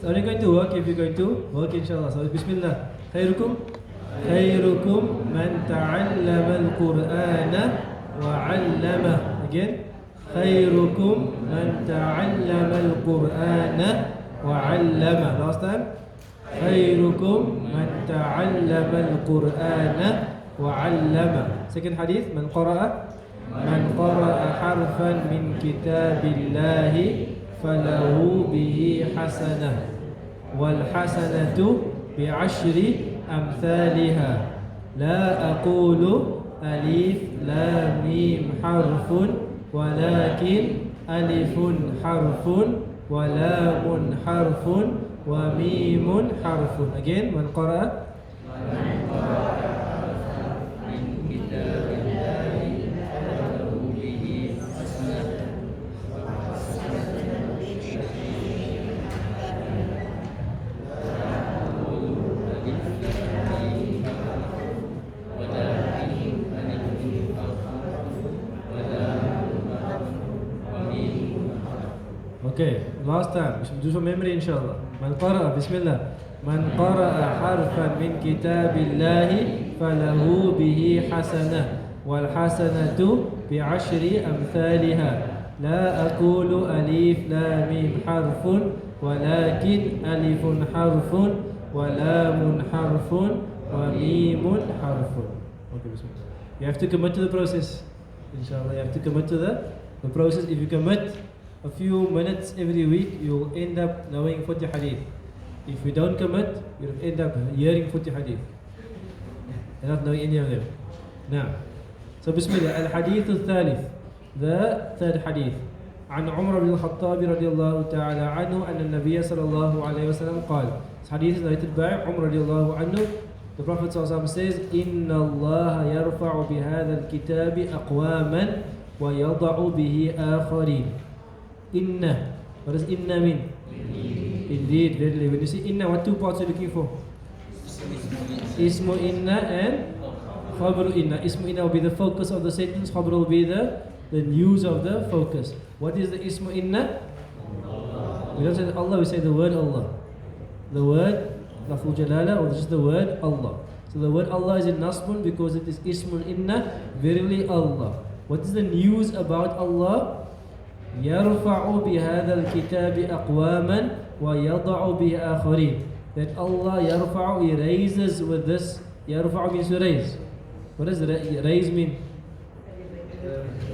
It's only going to work if you're going to work, inshallah. So, Bismillah. خيركم خيركم من تعلم القرآن وعلمه. Again. خيركم من تعلم القرآن وعلمه. Last time. خيركم من تعلم القرآن وعلمه. Second hadith. من قرأ حرفا من كتاب الله فله به حسنة والحسنة بعشر أمثالها لا أقول ألف لام ميم حرف ولكن ألف حرف ولام حرف وميم حرف. Again. من قرأ Okay, last time. We should do some memory, inshallah. Man qara'a, bismillah. Man qara'a harfan min kitabillahi falahu bihi hasanah wal hasanatu bi'ashri amthaliha. La aqulu alif lam mim harfun walakin alifun harfun wa lamun harfun wa mimun harfun. Okay, bismillah. You have to commit to the process. Inshallah, you have to commit to the process. If you commit a few minutes every week, you'll end up knowing 40 hadith. If you don't commit, you'll end up hearing 40 hadith and not knowing any of them. Now, so Bismillah, al-hadith al-thalith, the third hadith. عن عمر بن الخطاب رضي الله تعالى عنه أن النبي صلى الله عليه وسلم قال. This hadith is narrated by Umar رضي الله عنه. The Prophet says, إن الله يرفع بهذا الكتاب أقواما ويضع به آخرين. Inna. What does inna mean? Indeed, readily. When you see inna, what two parts are you looking for? Ismu inna and khabru inna. Ismu inna will be the focus of the sentence. Khabru will be the news of the focus. What is the ismu inna? We don't say Allah, we say the word Allah. The word laful jalala, or just the word Allah. So the word Allah is in nasbun because it is ismu inna, verily Allah. What is the news about Allah? يرفع بهذا الكتاب أقواما ويضع به آخرين. That Allah يرفع, He raises with this. يرفع means to raise. What does raise mean?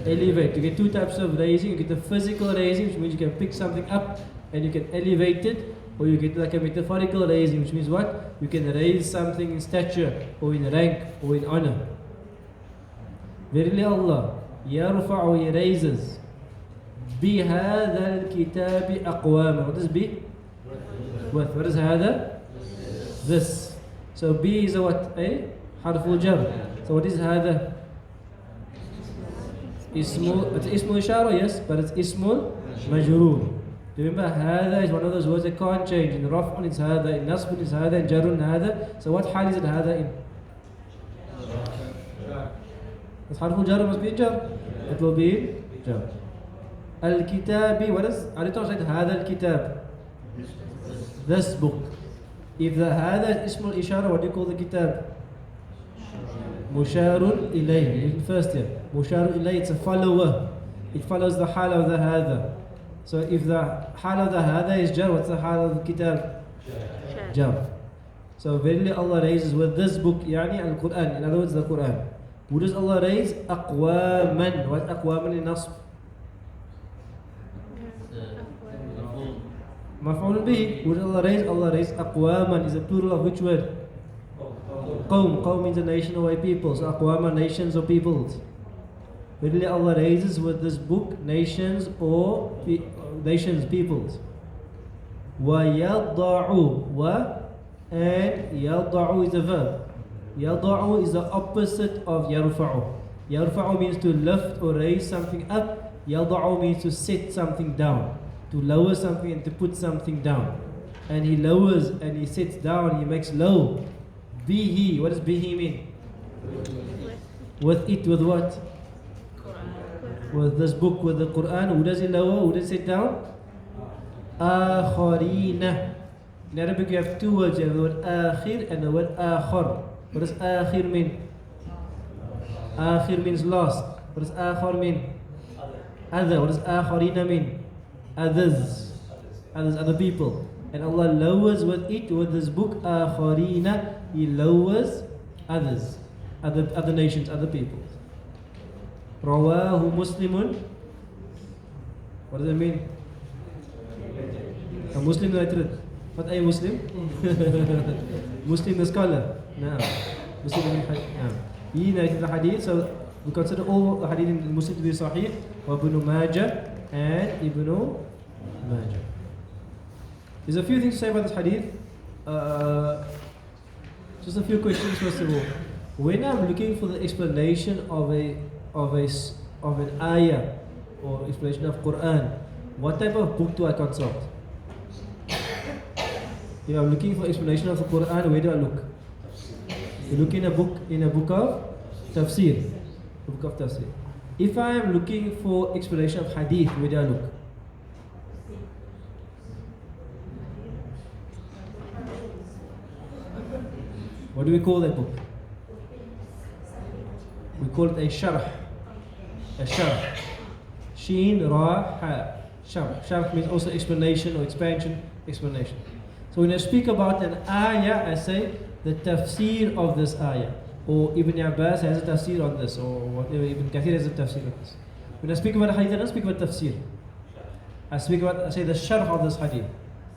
Elevate. You get two types of raising. You get the physical raising, which means you can pick something up and you can elevate it, or you get like a metaphorical raising, which means what? You can raise something in stature or in rank or in honor. Verily Allah يرفع, He raises بهذا الكتاب أقواما. What is B? With. What is هذا? This. So B is a what? A harful jar. So what is هذا? Ismu. It's ismu ishara, yes, but it's ismul majroor. Remember, هذا is one of those words that can't change. In raf'un it's هذا, in nasbun it's هذا, in jarun هذا. So what hal is it هذا in? This harful jar must be in jar. It will be in jar. Al-Kitabi, what is? Are you translate هذا الكتاب? This book. If the هذا is ismul ishara, what do you call the kitab? Musharun ilayh. First here. Musharun ilayh, it's a follower. It follows the hal of the هذا. So if the hal of the هذا is jar, what's the hal of the kitab? Jar. So verily Allah raises with this book, يعني al-Quran. In other words, the Quran. Who does Allah raise? أقواما. What أقواما in nasb? Maf'ul bihi. Who does Allah raise? Allah raise aqwaman is a plural of which word? Qawm. Qawm means a nation or a people. So aqwaman, nations or peoples. Verily Allah raises with this book nations or nations, peoples. Wa yada'u. Wa and yada'u is a verb. Yada'u is the opposite of yarfa'u. Yarfa'u means to lift or raise something up. Yada'u means to set something down. To lower something and to put something down. And He lowers and He sets down, He makes low. Bihi, what does bihi mean? With it, with what? With this book, with the Quran. Who does He lower? Who does He set down? Akharina. In Arabic you have two words. You have the word akhir and the word akhar. What does akhir mean? Akhir means last. What does akhar mean? Other. What does akharina mean? Others. Others, other people. And Allah lowers with this book, akharina, He lowers others, other nations, other people. Rawahu Muslimun. What does that mean? A Muslim narrated. What are you Muslim? Muslim the scholar. No. Muslim no. He narrated the hadith, so we consider all the hadith in Muslim to be Sahih, Ibn Majah and Ibn Majah. There's a few things to say about this hadith. Just a few questions first of all. When I'm looking for the explanation of an ayah or explanation of Quran, what type of book do I consult? If I'm looking for explanation of the Quran, where do I look? You look in a book of tafsir. A book of tafsir. If I am looking for explanation of hadith, where do I look? What do we call that book? We call it a sharh. A sharh. Sheen, ra, ha. Sharh. Sharh means also explanation or expansion, explanation. So when I speak about an ayah, I say the tafsir of this ayah. Or Ibn Abbas has a tafsir on this, or whatever, Ibn Kathir has a tafsir on this. When I speak about a hadith, I don't speak about tafsir. I say the sharh of this hadith.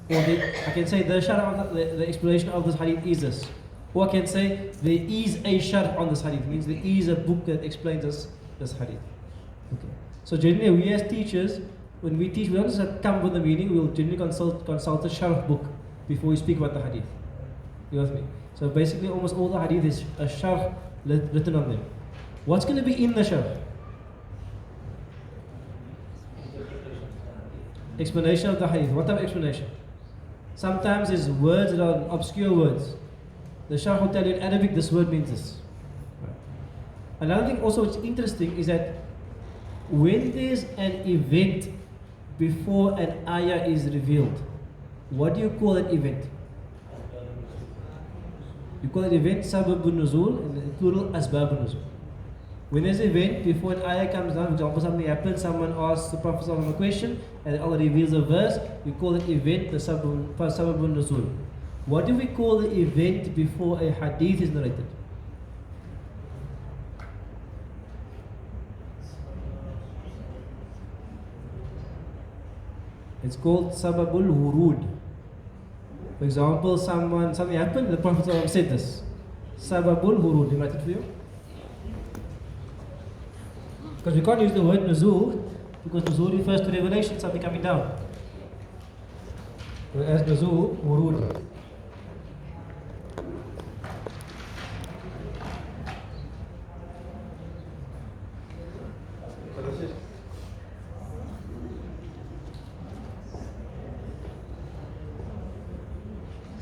Or I can say the sharh of the explanation of this hadith is this. Or I can say there is a sharh on this hadith. It means there is a book that explains this hadith. Okay. So generally we as teachers, when we teach, we don't just come with the meaning, we will generally consult a sharh book before we speak about the hadith. You with me? So basically almost all the hadith is a sharh written on them. What's going to be in the sharh? Explanation of the hadith. What type of explanation? Sometimes there's words that are obscure words. The sharh will tell you in Arabic this word means this. Another thing also which is interesting is that when there's an event before an ayah is revealed, what do you call that event? You call it event sababun nuzul, in the plural asbabun nuzul. When there's an event before an ayah comes down, for example something happens, someone asks the Prophet ﷺ a question and Allah reveals a verse, we call that event the sababun nuzul. What do we call the event before a hadith is narrated? It's called sababul wurud. For example, something happened, the Prophet ﷺ said this. Sababul wurud. Did I write it for you? Because we can't use the word nuzul, because nuzul refers to revelation, something coming down. Whereas nuzul, wurud.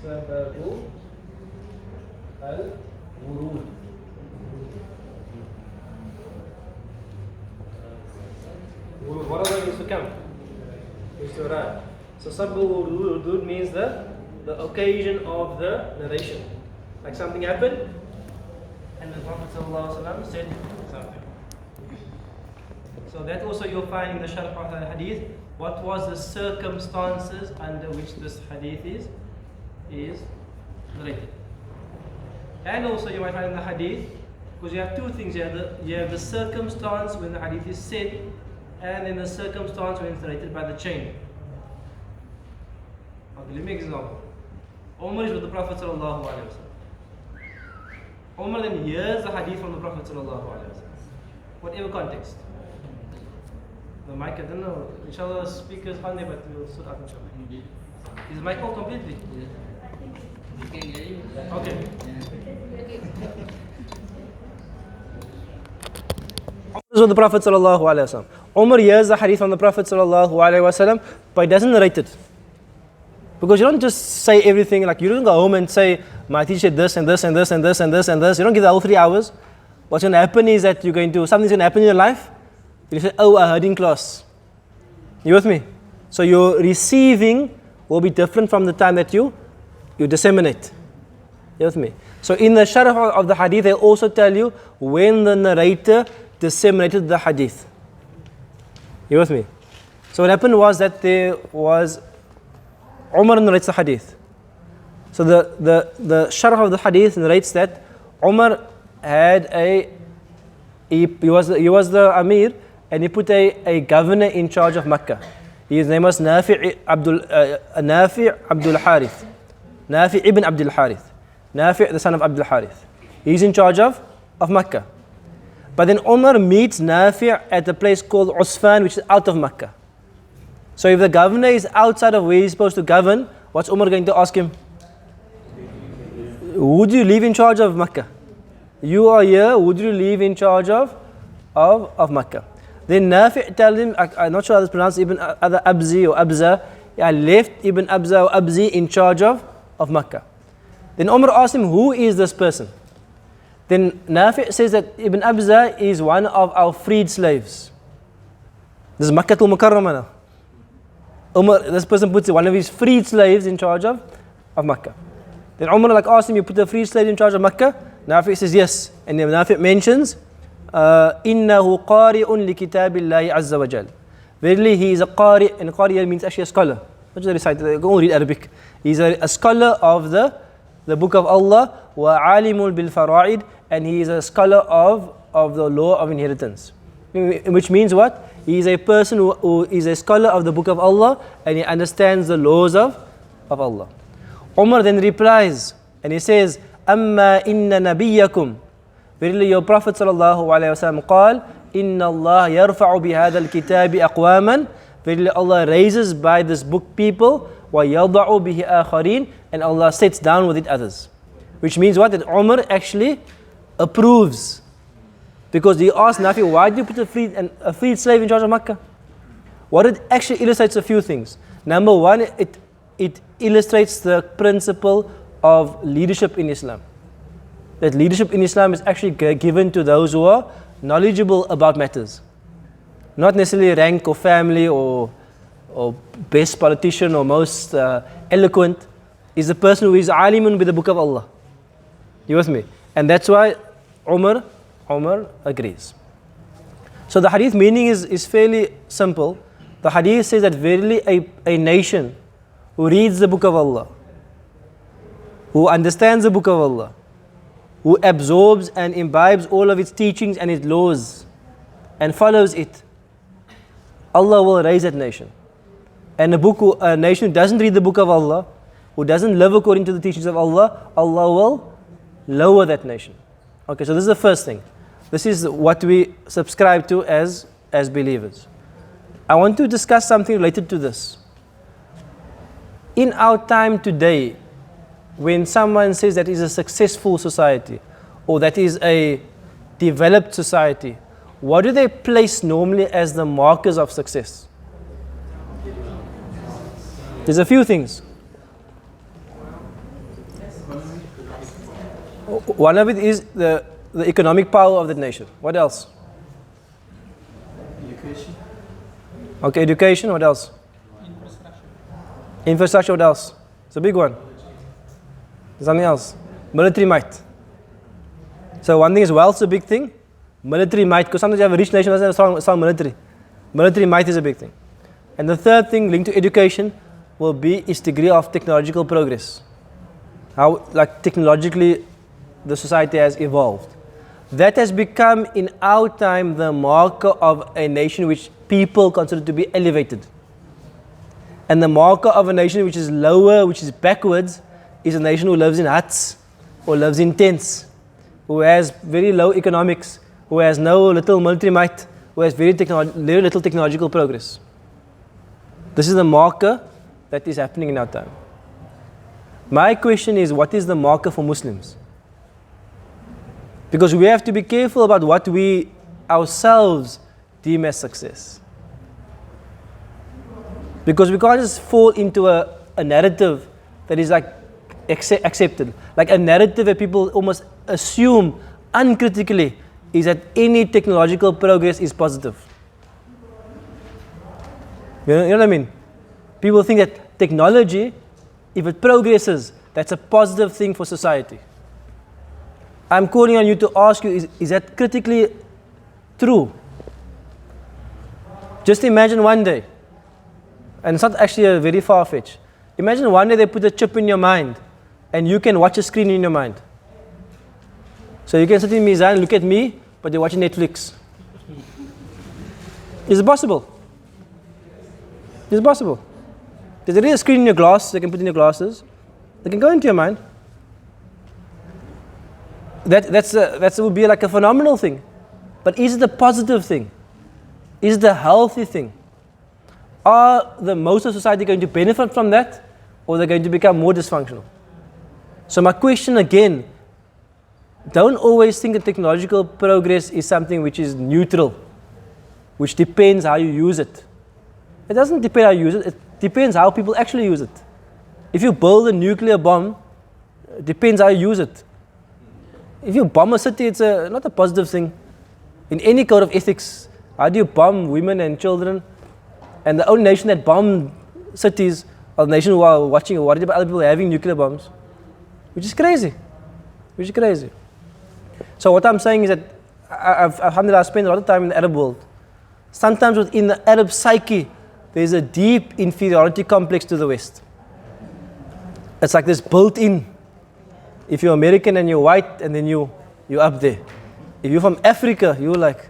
Sababu al-wurud. What are they used to come? Used to arrive. So sababu al-wurud means the occasion of the narration. Like something happened and the Prophet ﷺ said something. So that also you'll find in the sharh of the hadith. What was the circumstances under which this hadith is narrated? And also you might find in the hadith, because you have two things. You have the circumstance when the hadith is said, and then the circumstance when it's narrated by the chain. Okay, let me make an example. Umar is with the Prophet sallallahu alaihi wasallam. Umar then hears the hadith from the Prophet sallallahu alaihi wasallam. Whatever context. The mic, I don't know. Inshallah, speakers on there, but we'll sort out inshallah. Is the mic off completely? Okay. Umar is with the Prophet sallallahu alaihi wasallam. Umar hears the hadith from the Prophet sallallahu alaihi wasallam, but he doesn't narrate it. Because you don't just say everything, like you don't go home and say, my teacher said this and this and this and this and this and this. You don't give the whole 3 hours. What's going to happen is that something's going to happen in your life. You say, oh, I heard in class. You with me? So your receiving will be different from the time that you you disseminate. You with me? So in the sharh of the hadith, they also tell you when the narrator disseminated the hadith. You with me? So what happened was that there was Umar narrates the hadith. So the sharh of the hadith narrates that Umar had he was the Amir, and he put a governor in charge of Mecca. His name was Nafi' Abdul Harith. Nafi' ibn Abdul Harith. Nafi', the son of Abdul Harith. He's in charge of Mecca. But then Umar meets Nafi' at a place called Usfan, which is out of Mecca. So if the governor is outside of where he's supposed to govern, what's Umar going to ask him? Would you leave in charge of Mecca? You are here, would you leave in charge of Mecca? Then Nafi' tells him, I'm not sure how it's pronounced, Ibn Abzi or Abza, I left Ibn Abza or Abzi in charge of Mecca. Then Umar asked him, who is this person? Then Nafi' says that Ibn Abza is one of our freed slaves. This is Makkatul Mukarramah now. Umar, this person puts one of his freed slaves in charge of Mecca. Then Umar asked him, you put a freed slave in charge of Mecca? Nafi' says yes. And then Nafi' mentions, إِنَّهُ قَارِئٌ لِكِتَابِ اللَّهِ عَزَّ وَجَلَ. Verily he is a qari, and qari means actually a scholar. Not just a reciter, go read Arabic. He's a scholar of the book of Allah, وَعَالِمٌ بِالْفَرَائِدِ, and he is a scholar of the law of inheritance. Which means what? He is a person who is a scholar of the book of Allah, and he understands the laws of Allah. Umar then replies, and he says, أَمَّا إِنَّ نَبِيَّكُمْ, verily your Prophet sallallahu alayhi wa sallam قال, إِنَّ اللَّهَ يَرْفَعُ بِهَذَا الْكِتَابِ أَقْوَامًا, verily Allah raises by this book people, وَيَضَعُ بِهِ آخَرِينَ, and Allah sets down with it others. Which means what? That Umar actually approves. Because he asked Nafi, why did you put a freed slave in charge of Mecca? What it actually illustrates a few things. Number one, it illustrates the principle of leadership in Islam. That leadership in Islam is actually given to those who are knowledgeable about matters. Not necessarily rank or family or best politician or most eloquent. Is the person who is alimun with the book of Allah. You with me? And that's why Umar agrees. So the hadith meaning is fairly simple. The hadith says that verily a nation who reads the book of Allah, who understands the book of Allah, who absorbs and imbibes all of its teachings and its laws and follows it, Allah will raise that nation. And a nation who doesn't read the book of Allah, who doesn't live according to the teachings of Allah, Allah will lower that nation. Okay, so this is the first thing. This is what we subscribe to as believers. I want to discuss something related to this. In our time today, when someone says that is a successful society or that is a developed society, what do they place normally as the markers of success? There's a few things. One of it is the economic power of the nation. What else? Education. Okay, education. What else? Infrastructure. What else? It's a big one. Something else. Military might. So one thing is wealth's a big thing. Military might, because sometimes you have a rich nation that doesn't have a strong military. Military might is a big thing. And the third thing linked to education will be its degree of technological progress. How technologically the society has evolved. That has become in our time the marker of a nation which people consider to be elevated. And the marker of a nation which is lower, which is backwards, is a nation who lives in huts or lives in tents, who has very low economics, who has no little military might, who has very little technological progress. This is the marker that is happening in our time. My question is, what is the marker for Muslims? Because we have to be careful about what we ourselves deem as success. Because we can't just fall into a narrative that is accepted. Like a narrative that people almost assume uncritically is that any technological progress is positive. You know what I mean? People think that technology, if it progresses, that's a positive thing for society. I'm calling on you to ask you, is that critically true? Just imagine one day, and it's not actually a very far-fetched. Imagine one day they put a chip in your mind and you can watch a screen in your mind. So you can sit in Mizan and look at me, but you're watching Netflix. Is it possible? Is it possible? There's already a screen in your glass, they can put in your glasses. They can go into your mind. That would be like a phenomenal thing. But is it a positive thing? Is it a healthy thing? Are the most of society going to benefit from that, or they're going to become more dysfunctional? So my question again, don't always think that technological progress is something which is neutral, which depends how you use it. It doesn't depend how you use it, it depends how people actually use it. If you build a nuclear bomb, it depends how you use it. If you bomb a city, it's not a positive thing. In any code of ethics, how do you bomb women and children? And the only nation that bombed cities are the nation who are watching or worried about other people having nuclear bombs. Which is crazy. Which is crazy. So what I'm saying is that I've spent a lot of time in the Arab world. Sometimes within the Arab psyche, there's a deep inferiority complex to the West. It's like this built-in. If you're American and you're white, and then you're up there. If you're from Africa, you're like,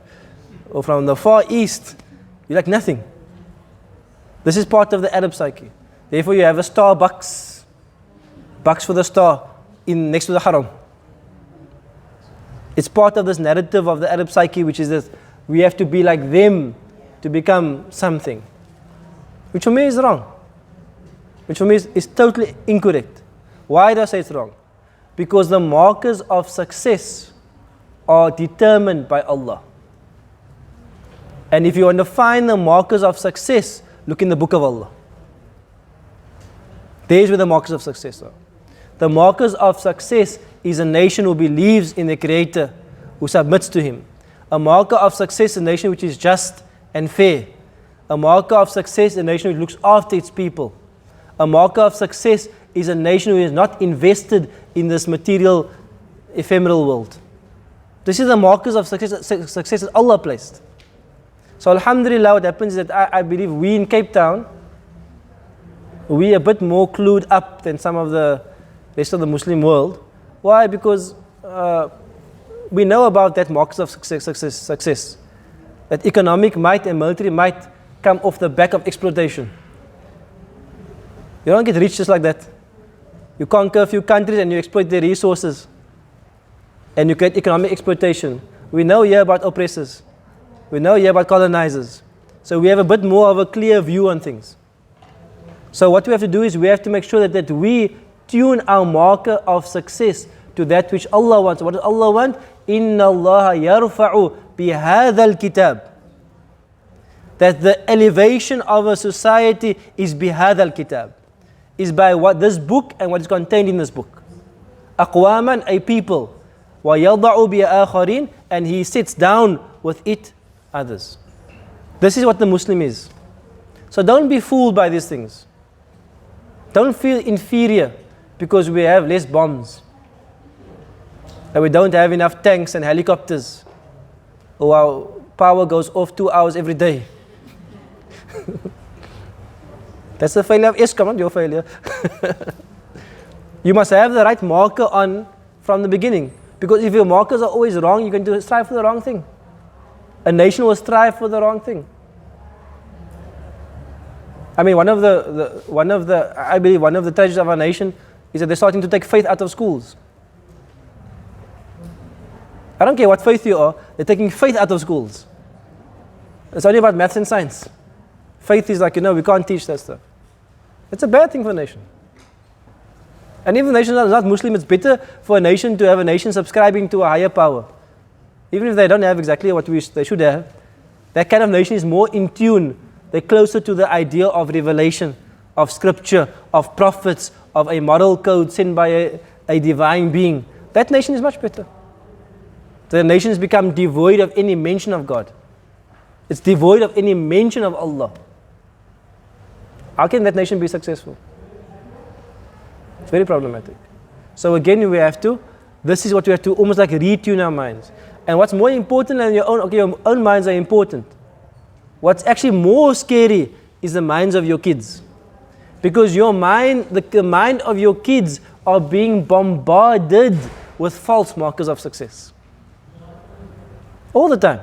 or from the Far East, you're like nothing. This is part of the Arab psyche. Therefore, you have a star bucks for the star next to the haram. It's part of this narrative of the Arab psyche, which is that we have to be like them to become something. Which for me is wrong. Which for me is totally incorrect. Why do I say it's wrong? Because the markers of success are determined by Allah. And if you want to find the markers of success, look in the book of Allah. There's where the markers of success are. The markers of success is a nation who believes in the Creator, who submits to Him. A marker of success is a nation which is just and fair. A marker of success is a nation which looks after its people. A marker of success is a nation who is not invested in this material, ephemeral world. This is the markers of success that Allah placed. So alhamdulillah, what happens is that I believe we in Cape Town, we are a bit more clued up than some of the rest of the Muslim world. Why? Because we know about that markers of success. That economic might and military might come off the back of exploitation. You don't get rich just like that. You conquer a few countries and you exploit their resources. And you create economic exploitation. We know here about oppressors. We know here about colonizers. So we have a bit more of a clear view on things. So what we have to do is we have to make sure that we tune our marker of success to that which Allah wants. What does Allah want? Inna Allah yarfa'u bihadha al-kitab. That the elevation of a society is bihadha al-kitab. Is by what this book and what is contained in this book. Aqwaman, a people. Wa yada'u bi akharin, and he sits down with it others. This is what the Muslim is. So don't be fooled by these things. Don't feel inferior because we have less bombs. And we don't have enough tanks and helicopters. Or our power goes off 2 hours every day. That's the failure of Eskom, not your failure. You must have the right marker on from the beginning. Because if your markers are always wrong, you're going to strive for the wrong thing. A nation will strive for the wrong thing. I mean, I believe one of the tragedies of our nation is that they're starting to take faith out of schools. I don't care what faith you are, they're taking faith out of schools. It's only about maths and science. Faith is like, we can't teach that stuff. It's a bad thing for a nation. And even if the nation is not Muslim, it's better for a nation to have a nation subscribing to a higher power. Even if they don't have exactly what they should have, that kind of nation is more in tune. They're closer to the idea of revelation, of scripture, of prophets, of a moral code sent by a divine being. That nation is much better. The nation has become devoid of any mention of God. It's devoid of any mention of Allah. How can that nation be successful? It's very problematic. So again, this is what we have to almost like retune our minds. And what's more important than your own minds are important. What's actually more scary is the minds of your kids. Because your mind, the mind of your kids are being bombarded with false markers of success. All the time.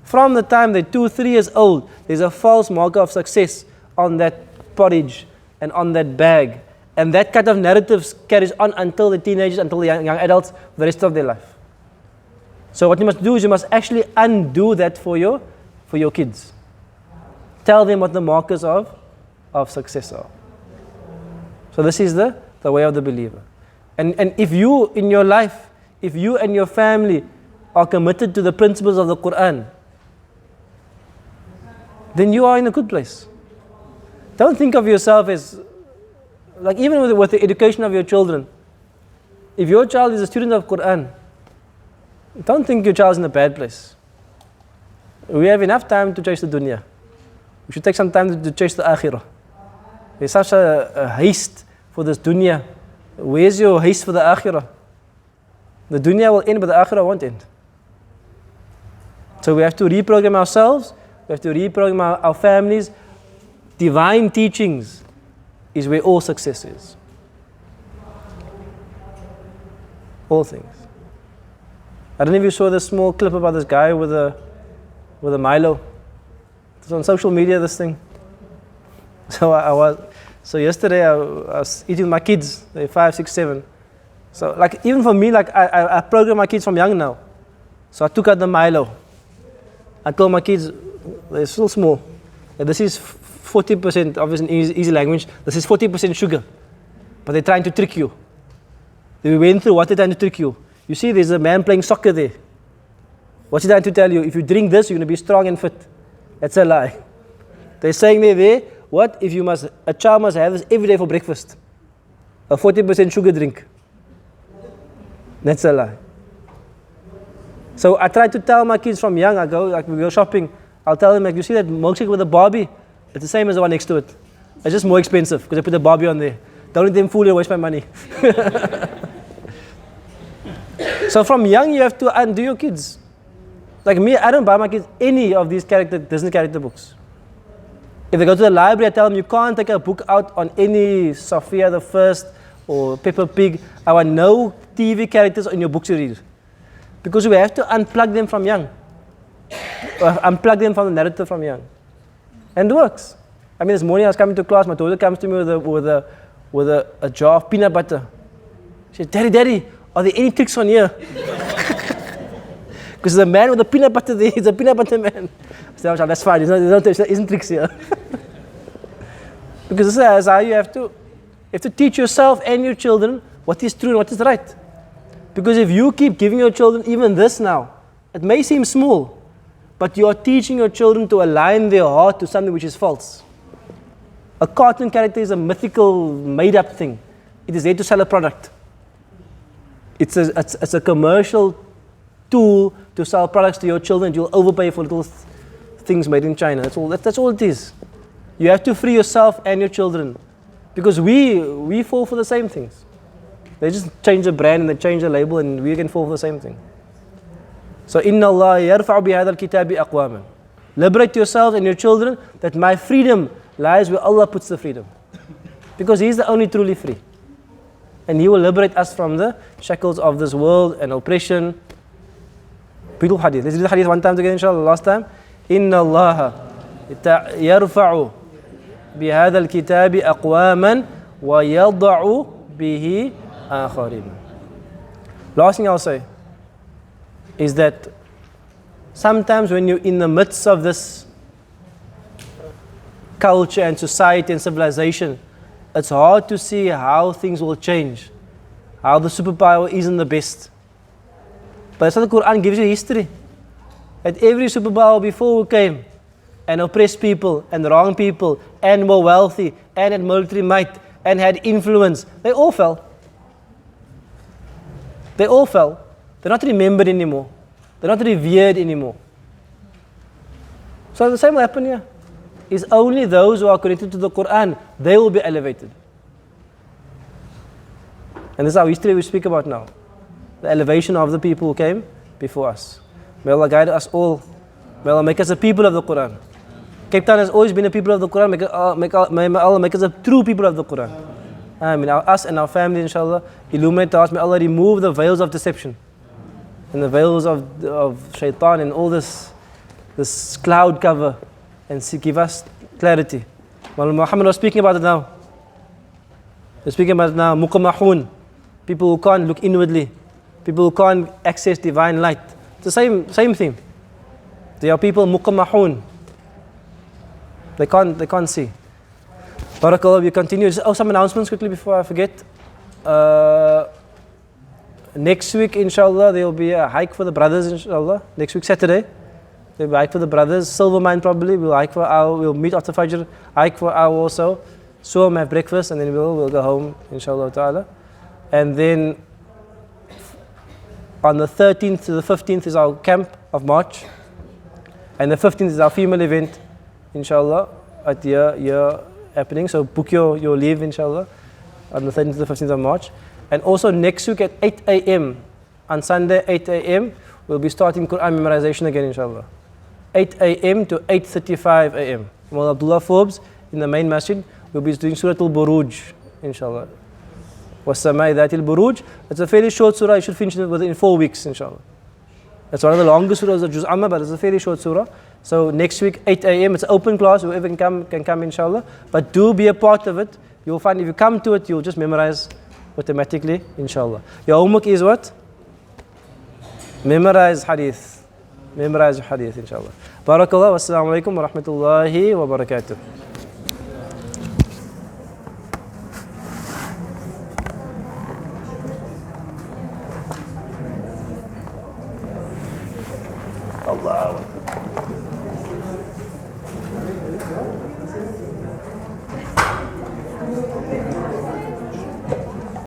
From the time they're 2, 3 years old, there's a false marker of success on that porridge and on that bag. And that kind of narrative carries on until the teenagers, until the young adults, the rest of their life. So what you must do is you must actually undo that for your kids. Tell them what the markers of success are. So this is the way of the believer. And if you in your life, if you and your family are committed to the principles of the Quran, then you are in a good place. Don't think of yourself as, like even with the education of your children, if your child is a student of Quran, don't think your child's in a bad place. We have enough time to chase the dunya. We should take some time to chase the akhirah. There's such a haste for this dunya. Where's your haste for the akhirah? The dunya will end, but the akhirah won't end. So we have to reprogram ourselves, we have to reprogram our families. Divine teachings is where all success is. All things. I don't know if you saw this small clip about this guy with a Milo. It's on social media, this thing. So yesterday I was eating with my kids. They're 5, 6, 7. So like even for me, like I program my kids from young now. So I took out the Milo. I told my kids, they're still small, that this is 40%, obviously in easy language, this is 40% sugar. But they're trying to trick you. They went through what they're trying to trick you. You see, there's a man playing soccer there. What's he trying to tell you? If you drink this, you're going to be strong and fit. That's a lie. They're saying there, what? If a child must have this every day for breakfast. A 40% sugar drink. That's a lie. So I try to tell my kids from young, we go shopping, I'll tell them, like, you see that milkshake with a Barbie? It's the same as the one next to it. It's just more expensive because I put a Barbie on there. Don't let them fool you, waste my money. So from young, you have to undo your kids. Like me, I don't buy my kids any of these Disney character books. If they go to the library, I tell them, you can't take a book out on any Sophia the First or Peppa Pig. I want no TV characters in your books to read. Because we have to unplug them from young. Unplug them from the narrative from young. And it works. I mean, this morning I was coming to class, my daughter comes to me with a jar of peanut butter. She said, Daddy, are there any tricks on here? Because the man with the peanut butter there, he's a peanut butter man. I said, that's fine, there isn't tricks here. Because this is how you have to teach yourself and your children what is true and what is right. Because if you keep giving your children even this now, it may seem small, but you are teaching your children to align their heart to something which is false. A cartoon character is a mythical, made-up thing. It is there to sell a product. It's a commercial tool to sell products to your children. You'll overpay for little things made in China. That's all it is. You have to free yourself and your children. Because we fall for the same things. They just change the brand and they change the label and we can fall for the same thing. So, Inna Allah yarfa'u bihadha al-kitabi aqwaman. Liberate yourselves and your children that my freedom lies where Allah puts the freedom. Because He is the only truly free. And He will liberate us from the shackles of this world and oppression. Beautiful hadith. Let's read the hadith one time together, inshallah. Last time. Inna Allah yarfa'u bihadha al-kitabi aqwaman wa yada'u bihi akharin. Last thing I'll say is that sometimes when you're in the midst of this culture and society and civilization, it's hard to see how things will change, how the superpower isn't the best. But that's what the Quran gives you history. That every superpower before who came and oppressed people and wronged people and were wealthy and had military might and had influence, they all fell. They all fell. They're not remembered anymore. They're not revered anymore. So the same will happen here. It's only those who are connected to the Quran, they will be elevated. And this is our history we speak about now. The elevation of the people who came before us. May Allah guide us all. May Allah make us a people of the Quran. Cape Town has always been a people of the Quran. May Allah make us a true people of the Quran. Ameen. Us and our family, inshallah, illuminate us. May Allah remove the veils of deception and the veils of shaitan and all this cloud cover, and give us clarity. Well, Muhammad was speaking about it now. He's speaking about it now. Muqammahun, people who can't look inwardly, people who can't access divine light. It's the same thing. They are people muqammahun. They can't see. Barakallah, we continue. Some announcements quickly before I forget. Next week, inshallah, there will be a hike for the brothers, inshallah. Next week, Saturday, there will be a hike for the brothers. Silver Mine probably. We'll meet after Fajr, hike for an hour also. So have breakfast, and then we'll go home, inshallah ta'ala. And then on the 13th to the 15th is our camp of March. And the 15th is our female event, inshallah, at year happening. So book your leave, inshallah, on the 13th to the 15th of March. And also next week at 8 a.m. on Sunday, 8 a.m. we'll be starting Quran memorization again, inshallah. 8 a.m. to 8:35 a.m. Mawla Abdullah Forbes in the main masjid. We'll be doing Surah Al-Buruj, inshallah. وَالسَّمَاءِ ذَاتِ الْبُرُوجِ. It's a fairly short surah. You should finish it within 4 weeks, inshallah. It's one of the longest surahs of Juz Amma, but it's a fairly short surah. So next week, 8 a.m. It's an open class. Whoever can come, inshallah. But do be a part of it. You'll find if you come to it, you'll just memorize automatically, inshallah. Your homework is what? Memorize hadith. Memorize hadith, inshallah. Barakallah. Wassalamu alaikum wa rahmatullahi wa barakatuh. Allah.